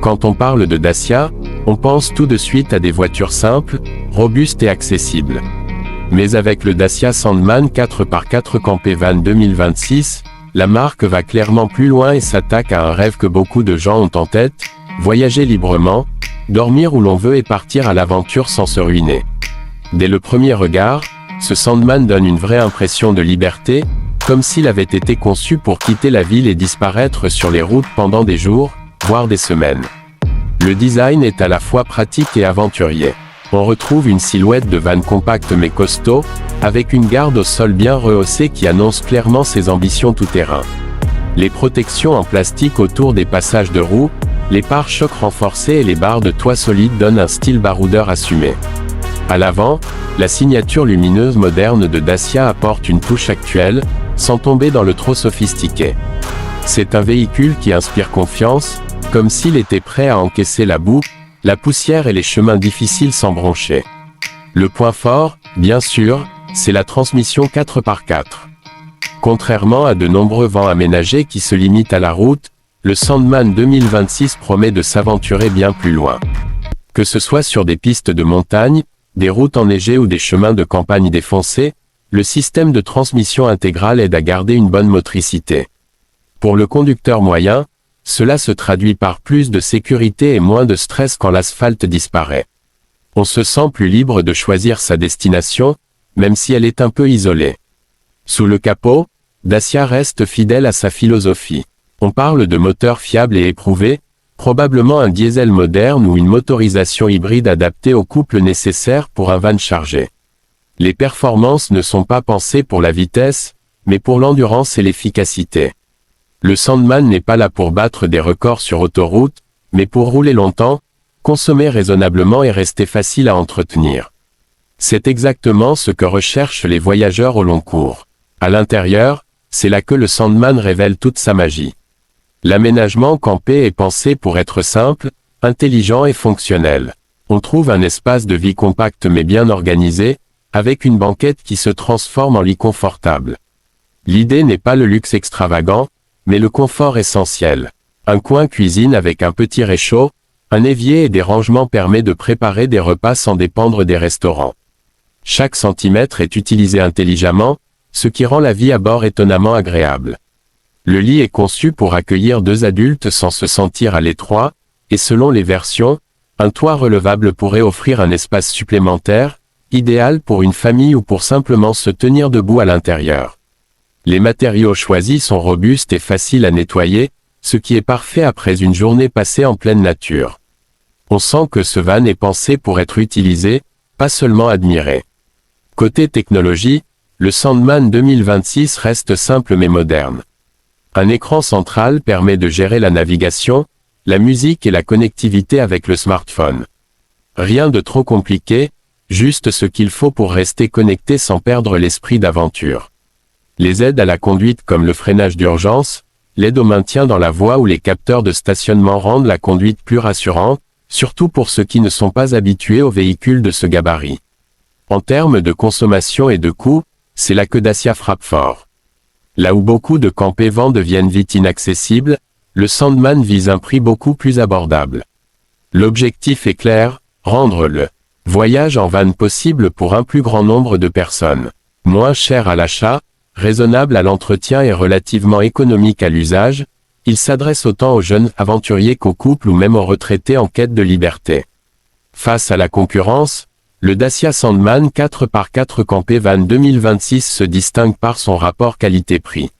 Quand on parle de Dacia, on pense tout de suite à des voitures simples, robustes et accessibles. Mais avec le Dacia Sandman 4x4 Campé Van 2026, la marque va clairement plus loin et s'attaque à un rêve que beaucoup de gens ont en tête, voyager librement, dormir où l'on veut et partir à l'aventure sans se ruiner. Dès le premier regard, ce Sandman donne une vraie impression de liberté, comme s'il avait été conçu pour quitter la ville et disparaître sur les routes pendant des jours, voire des semaines. Le design est à la fois pratique et aventurier. On retrouve une silhouette de van compact mais costaud, avec une garde au sol bien rehaussée qui annonce clairement ses ambitions tout-terrain. Les protections en plastique autour des passages de roues, les pare-chocs renforcés et les barres de toit solides donnent un style baroudeur assumé. À l'avant, la signature lumineuse moderne de Dacia apporte une touche actuelle, sans tomber dans le trop sophistiqué. C'est un véhicule qui inspire confiance, comme s'il était prêt à encaisser la boue, la poussière et les chemins difficiles sans broncher. Le point fort, bien sûr, c'est la transmission 4x4. Contrairement à de nombreux vans aménagés qui se limitent à la route, le Sandman 2026 promet de s'aventurer bien plus loin. Que ce soit sur des pistes de montagne, des routes enneigées ou des chemins de campagne défoncés, le système de transmission intégrale aide à garder une bonne motricité. Pour le conducteur moyen, cela se traduit par plus de sécurité et moins de stress quand l'asphalte disparaît. On se sent plus libre de choisir sa destination, même si elle est un peu isolée. Sous le capot, Dacia reste fidèle à sa philosophie. On parle de moteur fiable et éprouvé, probablement un diesel moderne ou une motorisation hybride adaptée au couple nécessaire pour un van chargé. Les performances ne sont pas pensées pour la vitesse, mais pour l'endurance et l'efficacité. Le Sandman n'est pas là pour battre des records sur autoroute, mais pour rouler longtemps, consommer raisonnablement et rester facile à entretenir. C'est exactement ce que recherchent les voyageurs au long cours. À l'intérieur, c'est là que le Sandman révèle toute sa magie. L'aménagement campé est pensé pour être simple, intelligent et fonctionnel. On trouve un espace de vie compact mais bien organisé, avec une banquette qui se transforme en lit confortable. L'idée n'est pas le luxe extravagant, mais le confort essentiel. Un coin cuisine avec un petit réchaud, un évier et des rangements permet de préparer des repas sans dépendre des restaurants. Chaque centimètre est utilisé intelligemment, ce qui rend la vie à bord étonnamment agréable. Le lit est conçu pour accueillir 2 adultes sans se sentir à l'étroit, et selon les versions, un toit relevable pourrait offrir un espace supplémentaire, idéal pour une famille ou pour simplement se tenir debout à l'intérieur. Les matériaux choisis sont robustes et faciles à nettoyer, ce qui est parfait après une journée passée en pleine nature. On sent que ce van est pensé pour être utilisé, pas seulement admiré. Côté technologie, le Sandman 2026 reste simple mais moderne. Un écran central permet de gérer la navigation, la musique et la connectivité avec le smartphone. Rien de trop compliqué, juste ce qu'il faut pour rester connecté sans perdre l'esprit d'aventure. Les aides à la conduite comme le freinage d'urgence, l'aide au maintien dans la voie ou les capteurs de stationnement rendent la conduite plus rassurante, surtout pour ceux qui ne sont pas habitués aux véhicules de ce gabarit. En termes de consommation et de coût, c'est là que Dacia frappe fort. Là où beaucoup de campés vans deviennent vite inaccessibles, le Sandman vise un prix beaucoup plus abordable. L'objectif est clair, rendre le voyage en van possible pour un plus grand nombre de personnes. Moins cher à l'achat, raisonnable à l'entretien et relativement économique à l'usage, il s'adresse autant aux jeunes aventuriers qu'aux couples ou même aux retraités en quête de liberté. Face à la concurrence, le Dacia Sandman 4x4 Campé Van 2026 se distingue par son rapport qualité-prix.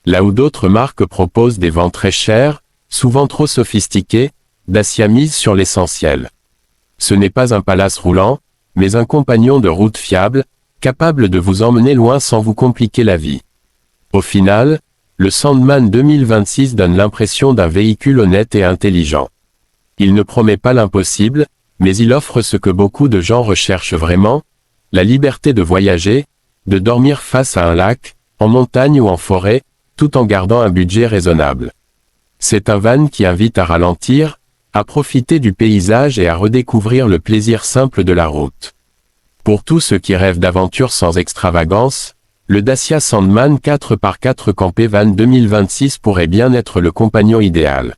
Là où d'autres marques proposent des vans très chers, souvent trop sophistiqués, Dacia mise sur l'essentiel. Ce n'est pas un palace roulant, mais un compagnon de route fiable, capable de vous emmener loin sans vous compliquer la vie. Au final, le Sandman 2026 donne l'impression d'un véhicule honnête et intelligent. Il ne promet pas l'impossible, mais il offre ce que beaucoup de gens recherchent vraiment, la liberté de voyager, de dormir face à un lac, en montagne ou en forêt, tout en gardant un budget raisonnable. C'est un van qui invite à ralentir, à profiter du paysage et à redécouvrir le plaisir simple de la route. Pour tous ceux qui rêvent d'aventure sans extravagance, le Dacia Sandman 4x4 Campé Van 2026 pourrait bien être le compagnon idéal.